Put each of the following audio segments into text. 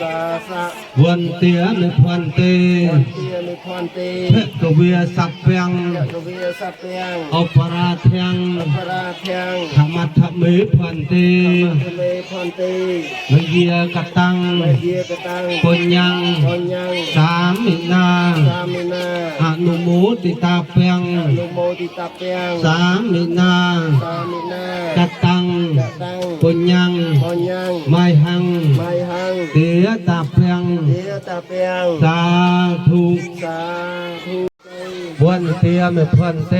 กาสะวันเตียในพันเตเพกเวียสัพยังอปราเทียงธรรมะธรรมิพันเตมเยียกตังปุญญังสามินาอนุโมติตาเปียงสามินากตังปุญญังไมหังเตียตาเปียงสาธุวันเตียมพันเต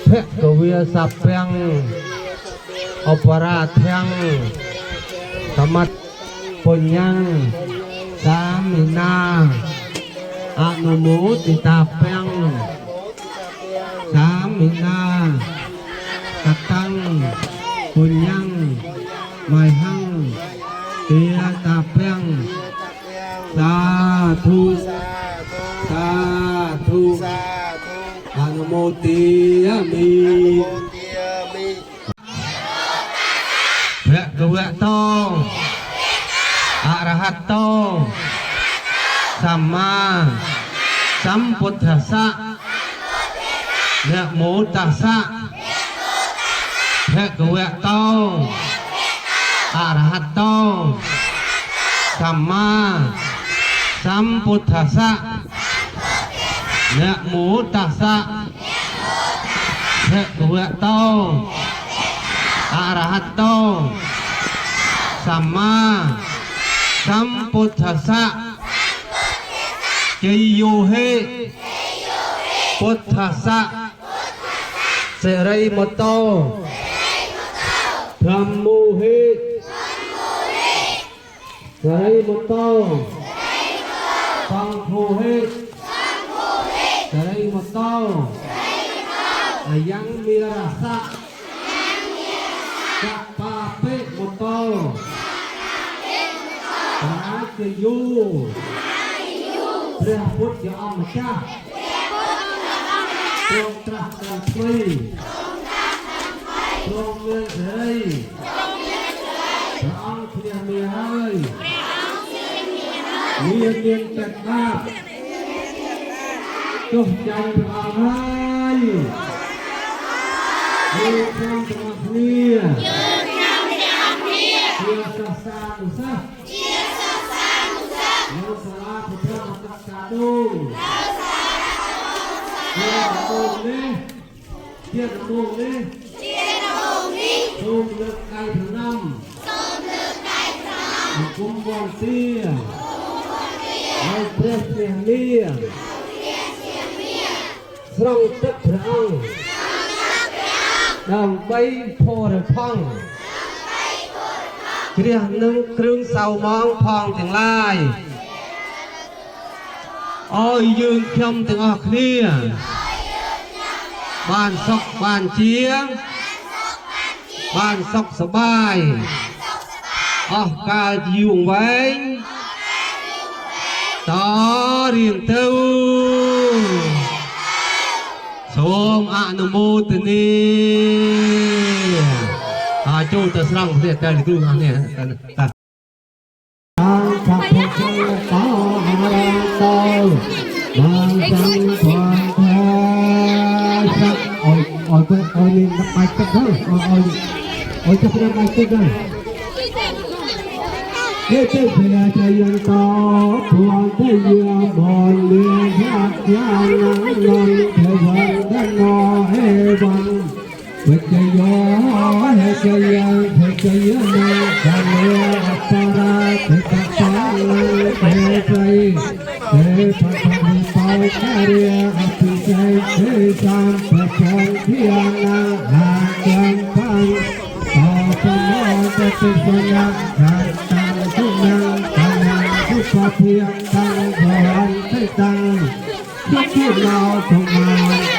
เพกเวียสัพยังอปราเทียงธรรมะปุญญังสามินาอนุโมติตาเปียงสามินากตังปุญญังไมหังเตียตาเปียงสาธุสาธุอนุโมติยามิพระกวะโตอะระหะโตสัมมาสัมพุทธัสสะนะโมตัสสะพระกวะโตอะระหะโตสัมมาสัมพุทธัสสะนะโมตัสสะภะคะวะโตอะระหะโตสัมมาสัมพุทธัสสะเจโยเฮพุทธัสสะเสริมโตธรรมโมเฮเสริมโตสังโฆเฮเสริมโตยังมีรัสสะจัปปาเปมโตตาเกยูพระพุทธองค์เจ้าทรงตรัสสั่งไว้ทรงเลื่อนเลยพระองค์เพียงมีให้มีเพียงแต่ข้าจงใจพระองค์ให้ยืนยาวตลอดเนี่ยเชื่อศาสนาอุษะเราสลาพุทธมรรคการดุงเทียนโมงนี้ทุ่มเลือกไก่ถึงน้ำกุ้งวางเสียเราเพื่อเสียงเลี้ยงสร้างตึกพระองค์ดังใบโพธิ์พังเรียกหนึ่งครึ่งเสามองพองถึงลายอ้อยยืนเข้มถึงออกเลี้ยบ้านซอกบ้านเชียงบ้านซอกสบายออกกาอยู่ไว้ต่อเรียงเต้าสมอนุโมทนีโจทย์สร้างเรียกการดูงานเนี่ยตัดทางขับรถต่อหาโตมาจังหวัดแพร่อ้อยนี่ไปกันเถอะอ้อยจะไปไหนกันเฮ้ยเจ้าพระเจ้ายังต่อพวงเทียบอลเลี้ยงหักยางนั่งนอนเทวันด้านนอเฮบังเพื่อจะย้อนให้เจ้ายังเพื่อจะยืนในการเลี้ยงอัปราเพื่อจะสร้างเพื่อใจเพื่อพัฒนาเป้าแค่เรียกอัปใจเพื่อสร้างเพื่อจงเพียงนาหาเกินพันต่อไปจะเป็นสัญญาการตั้งทุกอย่างตั้งทุกความเพียรตั้งพลังให้ตั้งทุกที่เราต้องมา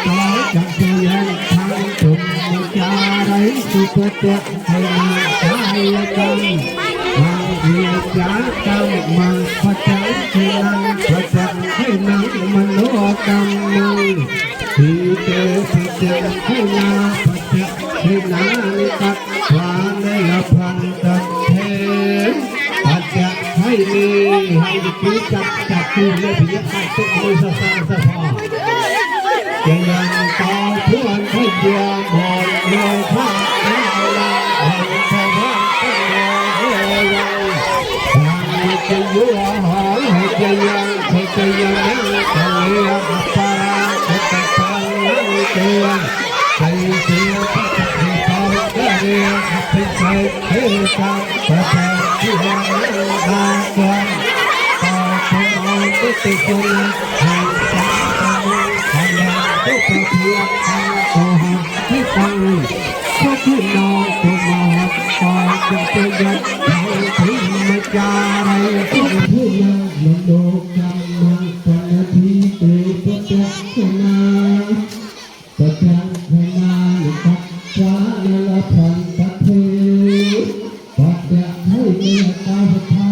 ต่อจากเสียงทางจุดมุจาไรสุดเด็ดให้มาใจกันมาเรียกจากกันมาพระจันทร์ที่นั่งพระจันทร์ให้นั่งมันโลกันนั่งที่เจอที่เจอให้นาพระจันทร์ให้นาในตักความในละพันตัดเทปัจจ มีให้คิดจับคู่ไม่ถึงให้ทุกมือสะพอยังต่อทวนให้เดียวบอลเรือข้าเราหันทางกันเฮ้ยให้จะยั่วหอมให้จะยังนั่งจะเลี้ยงปลาจะตังนั่งเตือนใจเสียที่จะให้เขาได้เรียนเป็นใจเที่ยวกันประแทนที่ยังนั่งตาเกินต่อทางออกก็ติดคนให้จับกันทำงานก็เพียงทางตัวหักที่ฟังก็ที่นอนตัวมาหักต่อจะเป็นยันทางที่มาจาไรก็ที่ยังมันโดนกันมันเป็นนาทีเตะประจักษ์ชนะประจักษ์ชนะตักฟ้าในละพันตะเทปัจจักให้เมียตาพา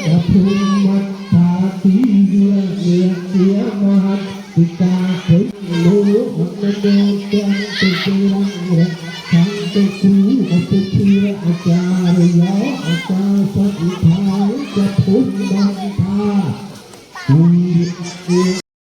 จะภูมิมัดตาตีเรือเสียมหัดติตาถึงรู้มันโดนกันติดรังรักทั้งตัวกูอัตเทียอาจารย์ยออาจารย์สักทายจะทุบบังทาดูเ